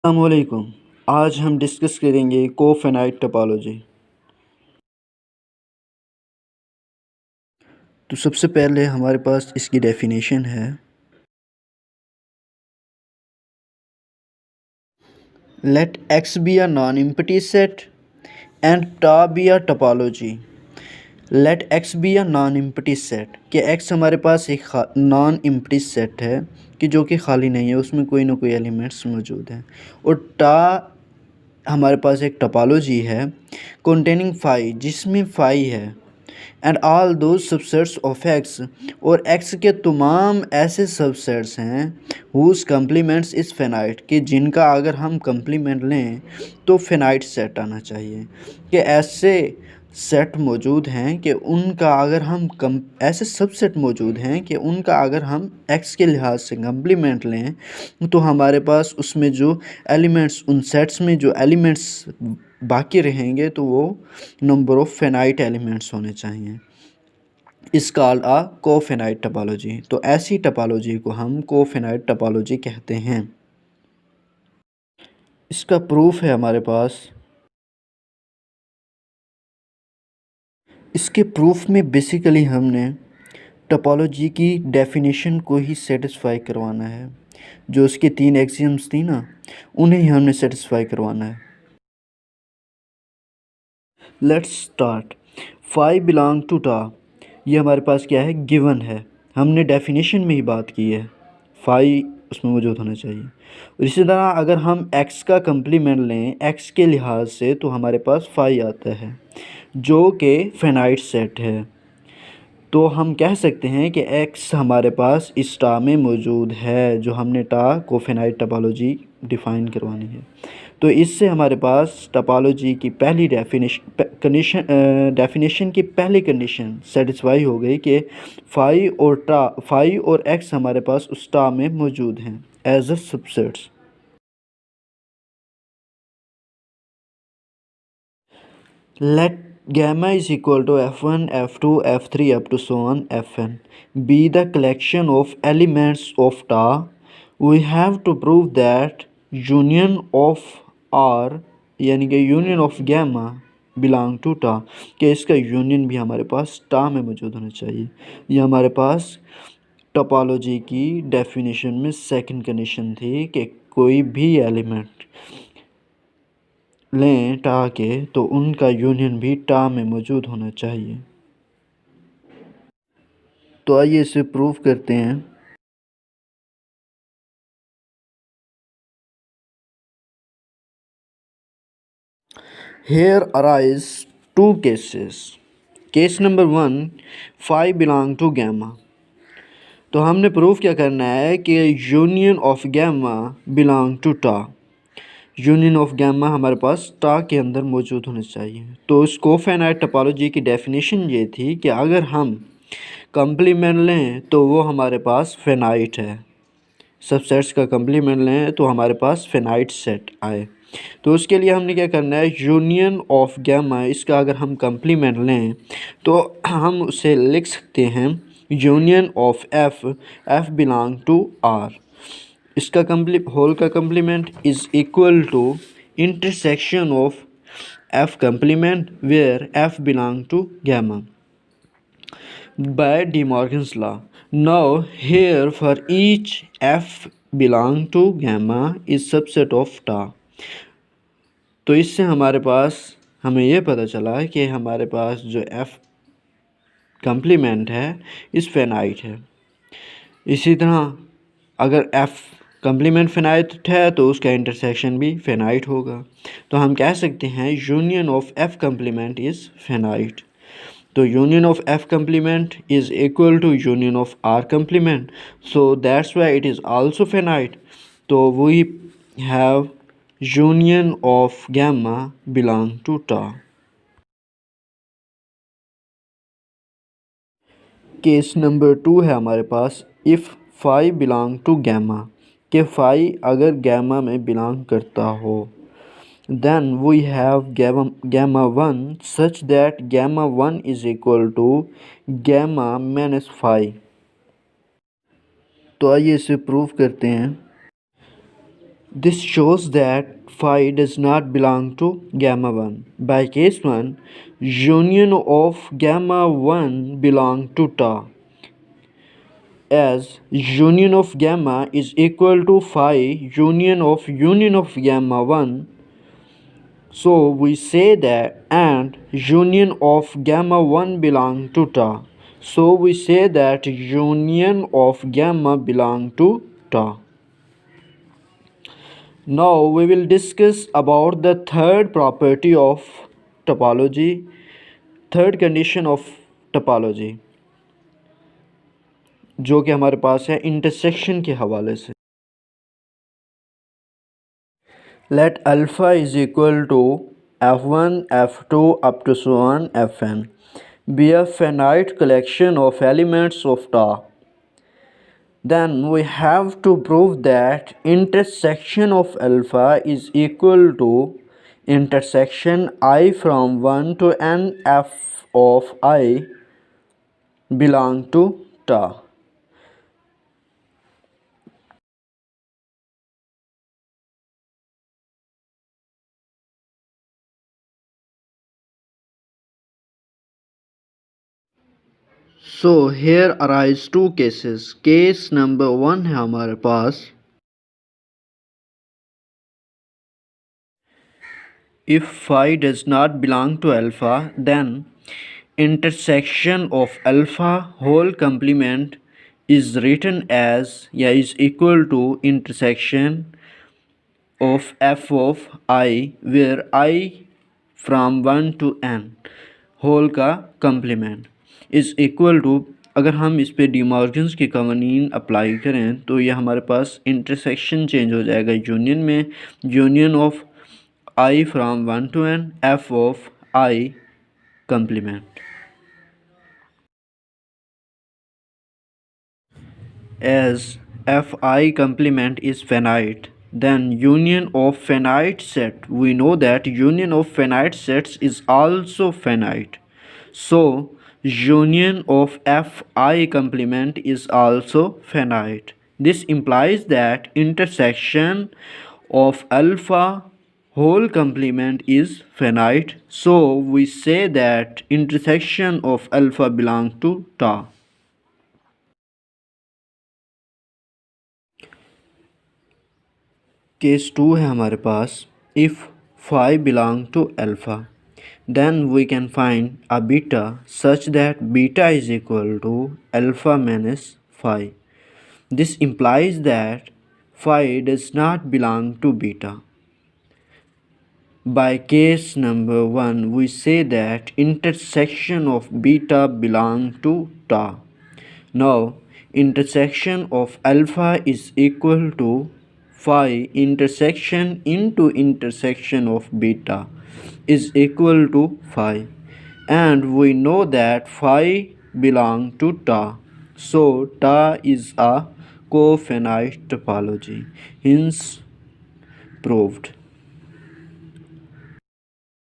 अस्सलामुअलैकुम। आज हम डिस्कस करेंगे कोफेनाइट टोपोलॉजी। तो सबसे पहले हमारे पास इसकी डेफिनेशन है। Let X be a non empty set and tau be a topology. Let X be a non empty set कि एक्स हमारे पास एक नॉन एम्प्टी सेट है कि जो कि खाली नहीं है, उसमें कोई ना कोई एलिमेंट्स मौजूद हैं। और टा हमारे पास एक टोपोलॉजी है कंटेनिंग फाई, जिसमें फाई है, एंड ऑल दो सबसेट्स ऑफ एक्स, और एक्स के तमाम ऐसे सबसेट्स हैं हुज कम्प्लीमेंट्स इज़ फेनाइट कि जिनका अगर हम कम्प्लीमेंट लें तो फेनाइट सेट आना चाहिए। कि ऐसे सेट मौजूद हैं कि उनका अगर हम ऐसे सबसेट मौजूद हैं कि उनका अगर हम एक्स के लिहाज से कम्प्लीमेंट लें तो हमारे पास उसमें जो एलिमेंट्स, उन सेट्स में जो एलिमेंट्स बाकी रहेंगे तो वो नंबर ऑफ फेनाइट एलिमेंट्स होने चाहिए। इस कॉल्ड आ कोफेनाइट टोपोलॉजी। तो ऐसी टोपोलॉजी को हम कोफेनाइट टोपोलॉजी कहते हैं। इसका प्रूफ है हमारे पास। इसके प्रूफ में बेसिकली हमने टोपोलॉजी की डेफिनेशन को ही सेटिस्फाई करवाना है। जो उसके 3 एक्सियम्स थी ना, उन्हें ही हमने सेटिस्फाई करवाना है। Let's start. Phi belong to tau, ये हमारे पास क्या है, गिवन है। हमने डेफिनेशन में ही बात की है, फाई उसमें मौजूद होना चाहिए। और इसी तरह अगर हम एक्स का कम्प्लीमेंट लें एक्स के लिहाज से तो हमारे पास फाई आता है जो कि फेनाइट सेट है। तो हम कह सकते हैं कि एक्स हमारे पास इस टा में मौजूद है, जो हमने टा को फेनाइट टोपोलॉजी डिफ़ाइन करवानी है। तो इससे हमारे पास टोपोलॉजी की पहली डेफिनेशन की पहली कंडीशन सेटिस्फाई हो गई कि फाई और एक्स हमारे पास उस टा में मौजूद हैं as a subsets. Let gamma is equal to f1, f2, f3 up to so on fn be the collection of elements of tau. We have to prove that union of R यानी कि union of gamma belong to tau, कि इसका union भी हमारे पास टा में मौजूद होना चाहिए। ये हमारे पास टोपोलॉजी की डेफिनेशन में सेकंड कंडीशन थी कि कोई भी एलिमेंट लें टा के तो उनका यूनियन भी टा में मौजूद होना चाहिए। तो आइए इसे प्रूव करते हैं। Here arise two cases. Case number 1, phi belong to gamma. तो हमने प्रूफ क्या करना है कि union of gamma belong to tau. Union of gamma हमारे पास टा के अंदर मौजूद होना चाहिए। तो इस कोफेनाइट टोपोलॉजी की डेफिनेशन ये थी कि अगर हम कम्प्लीमेंट लें तो वो हमारे पास फेनाइट है। सबसेट्स का कम्प्लीमेंट लें तो हमारे पास फेनाइट सेट आए। तो उसके लिए हमने क्या करना है, यूनियन ऑफ गैमा, इसका अगर हम कम्प्लीमेंट लें तो हम उसे लिख सकते हैं union of F belong to R. इसका होल का complement is equal to intersection of F complement where F belong to gamma by De Morgan's law. Now here for each f belong to gamma is subset of tau. तो इससे हमारे पास हमें यह पता चला कि हमारे पास जो f कम्प्लीमेंट है इस फेनाइट है। इसी तरह अगर f कम्प्लीमेंट फेनाइट है तो उसका इंटरसेक्शन भी फेनाइट होगा। तो हम कह सकते हैं union of f complement is finite. तो union of f complement is equal to union of r complement, so that's why it is also finite. So we have union of gamma belong to tau. Case number 2 है हमारे पास, if phi belong to gamma, कि phi अगर gamma में belong करता हो, then we have gamma 1 such that gamma 1 is equal to gamma minus phi। तो आइए इसे प्रूव करते हैं। This shows that phi does not belong to gamma 1. By case 1, union of gamma 1 belong to tau, as union of gamma is equal to phi union of gamma 1. So we say that, and union of gamma 1 belong to tau. So we say that union of gamma belong to tau. Now we will discuss about the third property of topology, third condition of topology, जो कि हमारे पास है intersection के हवाले से. Let alpha is equal to f1, f2 up to so on fn be a finite collection of elements of tau. Then we have to prove that intersection of alpha is equal to intersection I from 1 to n f of I belong to tau. So here arise two cases. Case number 1 है हमारे पास. If phi does not belong to alpha, then intersection of alpha whole complement is written as is equal to intersection of f of I, where I from 1 to n whole का complement is equal to, अगर हम इस पे De Morgan's की कवानीन apply करें तो ये हमारे पास इंटरसेक्शन चेंज हो जाएगा यूनियन में. Union of I from 1 to n f of I complement. As fi complement is finite, then union of finite set, we know that union of finite sets is also finite. So union of fi complement is also finite. This implies that intersection of alpha whole complement is finite. So we say that intersection of alpha belong to tau. Case 2 है हमारे पास. If phi belong to alpha, then we can find a beta such that beta is equal to alpha minus phi. This implies that phi does not belong to beta. By case number 1, we say that intersection of beta belong to tau. Now intersection of alpha is equal to phi intersection into intersection of beta is equal to phi, and we know that phi belong to tau. So tau is a cofinite topology, hence proved.